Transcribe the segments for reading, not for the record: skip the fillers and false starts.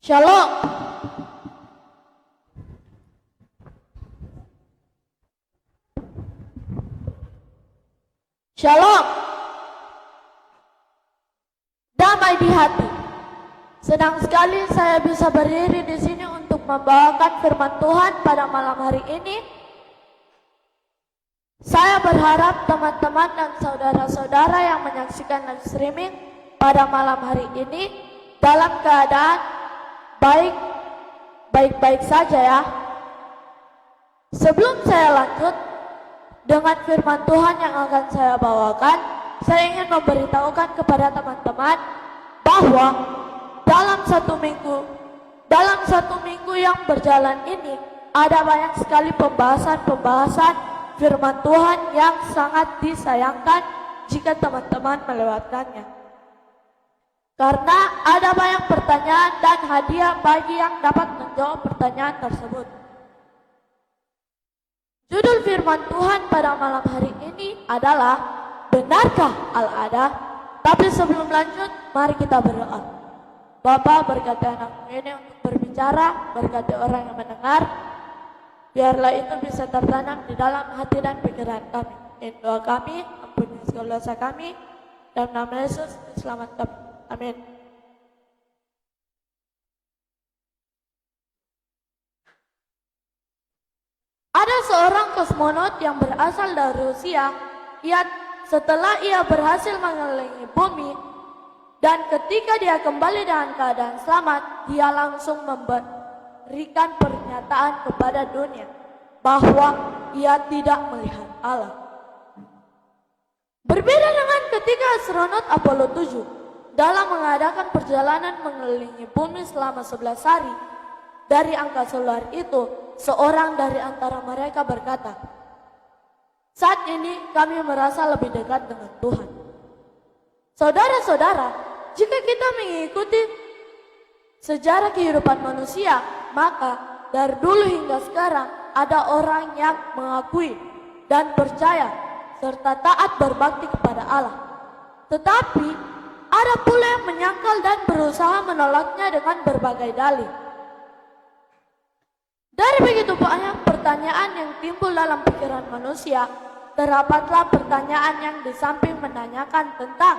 Shalom. Shalom. Damai di hati. Senang sekali saya bisa berdiri di sini untuk membawakan firman Tuhan pada malam hari ini. Saya berharap teman-teman dan saudara-saudara yang menyaksikan live streaming pada malam hari ini dalam keadaan baik-baik saja ya. Sebelum saya lanjut dengan firman Tuhan yang akan saya bawakan, saya ingin memberitahukan kepada teman-teman bahwa dalam satu minggu yang berjalan ini ada banyak sekali pembahasan firman Tuhan yang sangat disayangkan jika teman-teman melewatkannya. Karena ada banyak pertanyaan dan hadiah bagi yang dapat menjawab pertanyaan tersebut. Judul firman Tuhan pada malam hari ini adalah benarkah Allah? Tapi sebelum lanjut, mari kita berdoa. Bapa, berkati anak ini untuk berbicara, berkati orang yang mendengar. Biarlah itu bisa tertanam di dalam hati dan pikiran kami. In doa kami, ampuni segala dosa kami. Dalam nama Yesus, selamat kami. Amin. Ada seorang kosmonot yang berasal dari Rusia. Setelah ia berhasil mengelilingi bumi, dan ketika dia kembali dengan keadaan selamat, dia langsung memberikan pernyataan kepada dunia bahwa ia tidak melihat Allah. Berbeda dengan ketika astronot Apollo 7 dalam mengadakan perjalanan mengelilingi bumi selama 11 hari, dari angkasa luar itu, seorang dari antara mereka berkata, "Saat ini kami merasa lebih dekat dengan Tuhan." Saudara-saudara, jika kita mengikuti sejarah kehidupan manusia, maka dari dulu hingga sekarang ada orang yang mengakui dan percaya serta taat berbakti kepada Allah. Tetapi ada pula yang menyangkal dan berusaha menolaknya dengan berbagai dalih. Dari begitu banyak pertanyaan yang timbul dalam pikiran manusia, terdapatlah pertanyaan yang di samping menanyakan tentang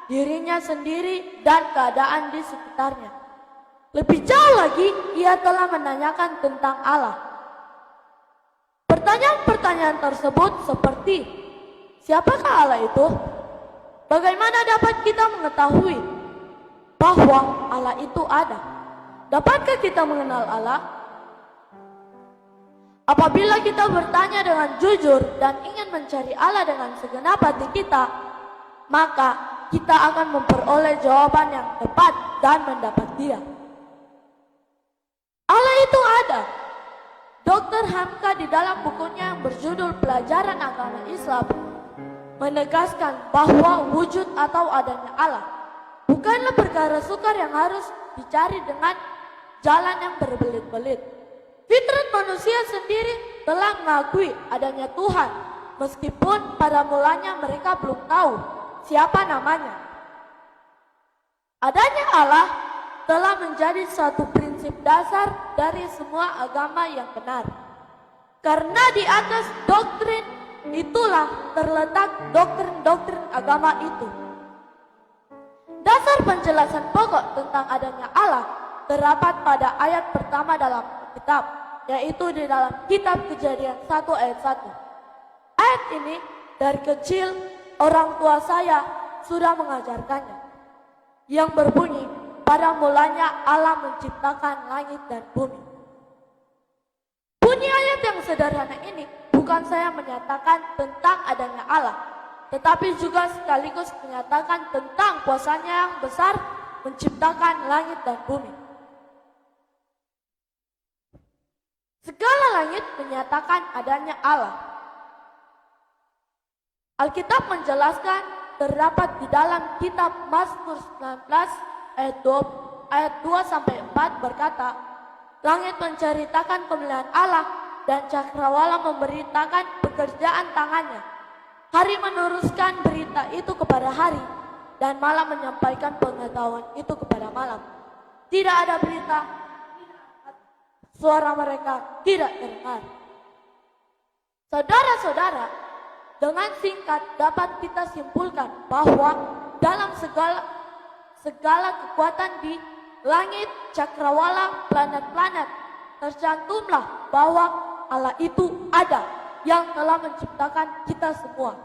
dirinya sendiri dan keadaan di sekitarnya. Lebih jauh lagi, ia telah menanyakan tentang Allah. Pertanyaan-pertanyaan tersebut seperti, siapakah Allah itu? Bagaimana dapat kita mengetahui bahwa Allah itu ada? Dapatkah kita mengenal Allah? Apabila kita bertanya dengan jujur dan ingin mencari Allah dengan segenap hati kita, maka kita akan memperoleh jawaban yang tepat dan mendapat Dia. Allah itu ada. Dr. Hamka di dalam bukunya yang berjudul Pelajaran Agama Islam menegaskan bahwa wujud atau adanya Allah bukanlah perkara sukar yang harus dicari dengan jalan yang berbelit-belit. Fitrat manusia sendiri telah mengakui adanya Tuhan, meskipun pada mulanya mereka belum tahu siapa namanya. Adanya Allah telah menjadi suatu prinsip dasar dari semua agama yang benar. Karena di atas doktrin itulah terletak doktrin-doktrin agama itu. Dasar penjelasan pokok tentang adanya Allah terdapat pada ayat pertama dalam kitab, yaitu di dalam kitab Kejadian 1 ayat 1. Ayat ini dari kecil orang tua saya sudah mengajarkannya, yang berbunyi, pada mulanya Allah menciptakan langit dan bumi. Bunyi ayat yang sederhana ini bukan saya menyatakan tentang adanya Allah, tetapi juga sekaligus menyatakan tentang kuasanya yang besar menciptakan langit dan bumi. Segala langit menyatakan adanya Allah. Alkitab menjelaskan terdapat di dalam kitab Mazmur 19 ayat 2-4 berkata, "Langit menceritakan kemuliaan Allah dan cakrawala memberitakan pekerjaan tangannya. Hari meneruskan berita itu kepada hari dan malam menyampaikan pengetahuan itu kepada malam." tidak ada berita, suara mereka tidak terdengar. Saudara-saudara, dengan singkat dapat kita simpulkan bahwa dalam segala kekuatan di langit, cakrawala, planet-planet, tercantumlah bahwa Allah itu ada yang telah menciptakan kita semua.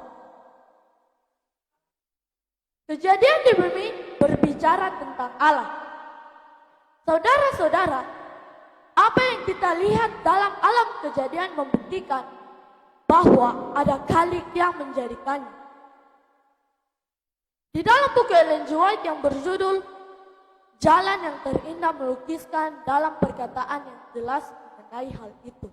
Kejadian di bumi berbicara tentang Allah. Saudara-saudara, apa yang kita lihat dalam alam kejadian membuktikan bahwa ada Khalik yang menjadikannya. Di dalam buku Ellen G. White yang berjudul Jalan yang Terindah melukiskan dalam perkataan yang jelas mengenai hal itu.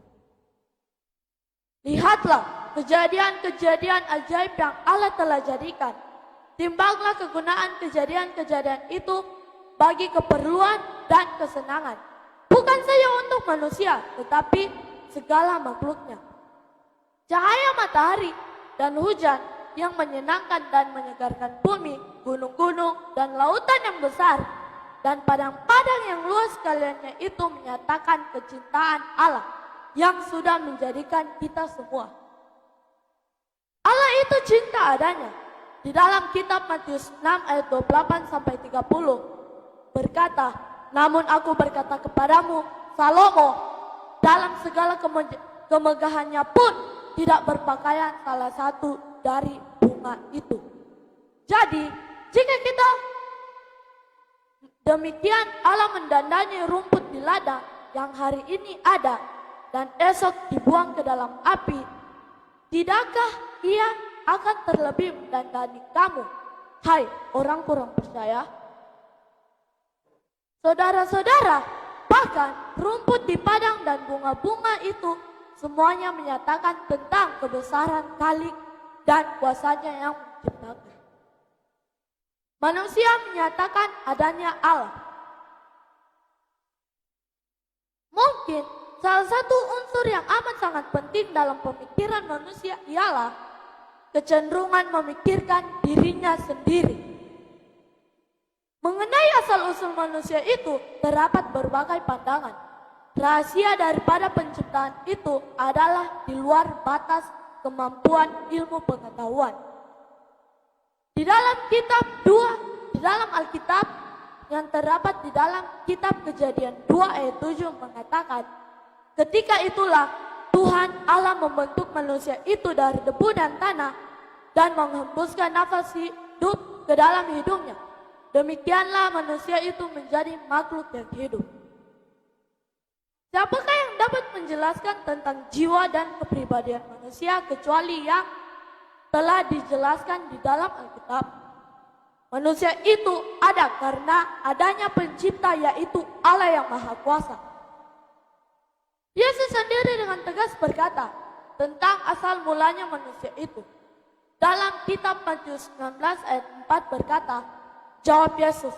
Lihatlah kejadian-kejadian ajaib yang Allah telah jadikan. Timbanglah kegunaan kejadian-kejadian itu bagi keperluan dan kesenangan. Bukan saja untuk manusia, tetapi segala makhluknya. Cahaya matahari dan hujan yang menyenangkan dan menyegarkan bumi, gunung-gunung dan lautan yang besar, dan padang-padang yang luas sekaliannya itu menyatakan kecintaan Allah yang sudah menjadikan kita semua. Allah itu cinta adanya. Di dalam kitab Matius 6 ayat 28 sampai 30 berkata, namun aku berkata kepadamu, Salomo dalam segala kemegahannya pun tidak berpakaian salah satu dari bunga itu. Jadi, jika kita demikian Allah mendandani rumput di ladang yang hari ini ada dan esok dibuang ke dalam api, tidakkah Ia akan terlebih mendandani kamu, hai orang kurang percaya? Saudara-saudara, bahkan rumput di padang dan bunga-bunga itu semuanya menyatakan tentang kebesaran Khalik dan kuasanya yang menciptakan. Manusia menyatakan adanya Allah. Mungkin salah satu unsur yang amat sangat penting dalam pemikiran manusia ialah kecenderungan memikirkan dirinya sendiri. Mengenai asal-usul manusia itu terdapat berbagai pandangan. Rahasia daripada penciptaan itu adalah di luar batas kemampuan ilmu pengetahuan. Di dalam Alkitab yang terdapat di dalam kitab Kejadian 2 ayat 7 mengatakan, ketika itulah Tuhan Allah membentuk manusia itu dari debu dan tanah dan menghembuskan nafas hidup ke dalam hidungnya. Demikianlah manusia itu menjadi makhluk yang hidup. Siapakah yang dapat menjelaskan tentang jiwa dan kepribadian manusia kecuali yang telah dijelaskan di dalam Alkitab? Manusia itu ada karena adanya pencipta, yaitu Allah yang Maha Kuasa. Yesus sendiri dengan tegas berkata tentang asal mulanya manusia itu. Dalam kitab Matius 19 ayat 4 berkata, jawab Yesus,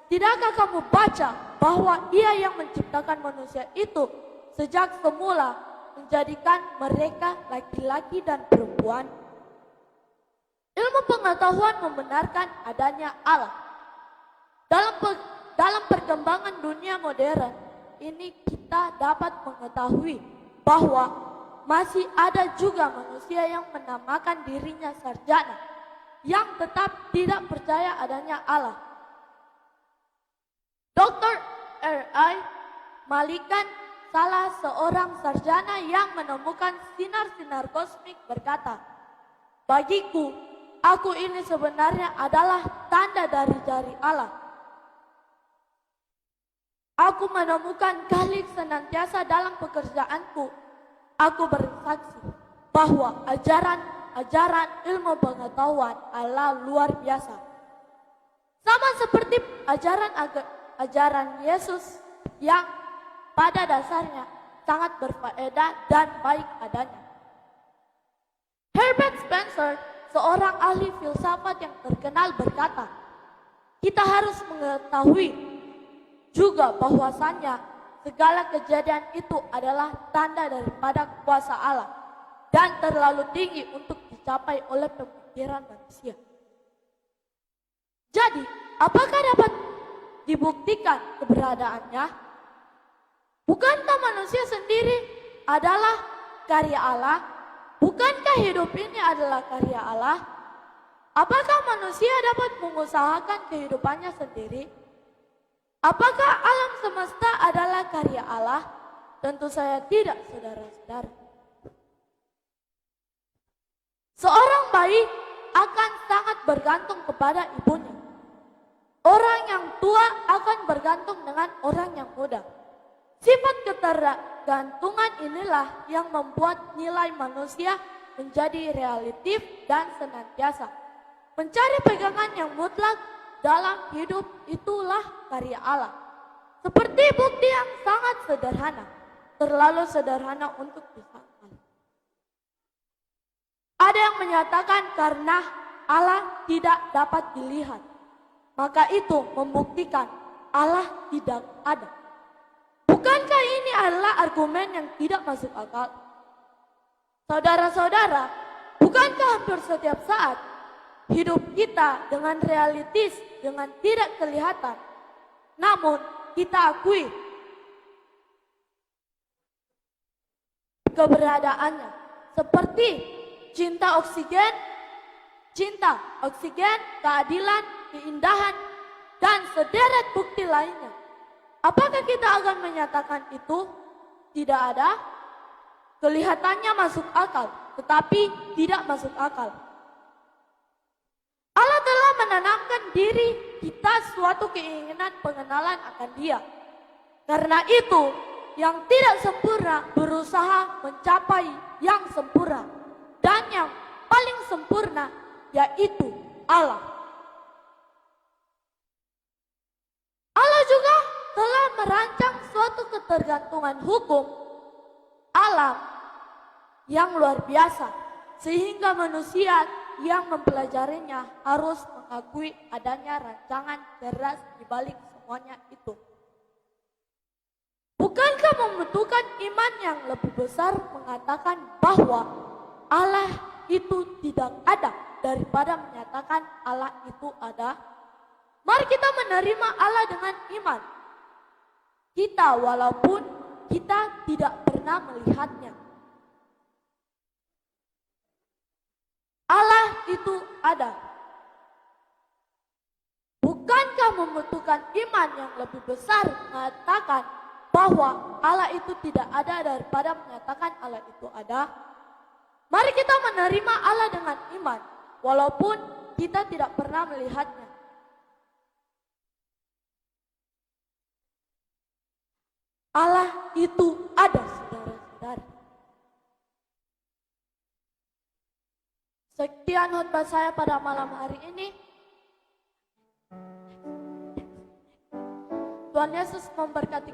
tidakkah kamu baca bahwa Ia yang menciptakan manusia itu sejak semula menjadikan mereka laki-laki dan perempuan? Ilmu pengetahuan membenarkan adanya Allah. Dalam perkembangan dunia modern ini kita dapat mengetahui bahwa masih ada juga manusia yang menamakan dirinya sarjana yang tetap tidak percaya adanya Allah. Dr. R.I. Malikan, salah seorang sarjana yang menemukan sinar-sinar kosmik berkata, bagiku, aku ini sebenarnya adalah tanda dari jari Allah. Aku menemukan Khalik senantiasa dalam pekerjaanku. Aku bersaksi bahwa ajaran ilmu pengetahuan Allah luar biasa. Sama seperti ajaran Yesus yang pada dasarnya sangat berfaedah dan baik adanya. Herbert Spencer, seorang ahli filsafat yang terkenal berkata, kita harus mengetahui juga bahwasannya segala kejadian itu adalah tanda daripada kuasa Allah dan terlalu tinggi untuk dicapai oleh pemikiran manusia. Jadi, apakah dapat dibuktikan keberadaannya? Bukankah manusia sendiri adalah karya Allah? Bukankah hidup ini adalah karya Allah? Apakah manusia dapat mengusahakan kehidupannya sendiri? Apakah alam semesta adalah karya Allah? Tentu saya tidak, saudara-saudara. Seorang bayi akan sangat bergantung kepada ibunya. Orang yang tua akan bergantung dengan orang yang muda. Sifat ketergantungan inilah yang membuat nilai manusia menjadi relatif dan senantiasa. Mencari pegangan yang mutlak dalam hidup itulah karya Allah. Seperti bukti yang sangat sederhana, terlalu sederhana untuk disangkal. Ada yang menyatakan karena Allah tidak dapat dilihat, maka itu membuktikan Allah tidak ada. Bukankah ini adalah argumen yang tidak masuk akal? Saudara-saudara, bukankah hampir setiap saat hidup kita dengan realistis, dengan tidak kelihatan, namun kita akui keberadaannya, seperti cinta oksigen, keadilan, keindahan, dan sederet bukti lainnya. Apakah kita akan menyatakan itu tidak ada? Kelihatannya masuk akal, tetapi tidak masuk akal. Allah telah menanamkan diri kita suatu keinginan pengenalan akan Dia. Karena itu, yang tidak sempurna berusaha mencapai yang sempurna. Dan yang paling sempurna yaitu Allah. Allah juga telah merancang suatu ketergantungan hukum alam yang luar biasa, sehingga manusia yang mempelajarinya harus mengakui adanya rancangan keras di balik semuanya itu. Bukankah membutuhkan iman yang lebih besar mengatakan bahwa Allah itu tidak ada daripada menyatakan Allah itu ada? Mari kita menerima Allah dengan iman. Kita walaupun kita tidak pernah melihatnya. Allah itu ada. Bukankah membutuhkan iman yang lebih besar mengatakan bahwa Allah itu tidak ada daripada menyatakan Allah itu ada? Mari kita menerima Allah dengan iman, walaupun kita tidak pernah melihatnya. Allah itu ada, saudara-saudara. Sekian khotbah saya pada malam hari ini. Tuhan Yesus memberkati.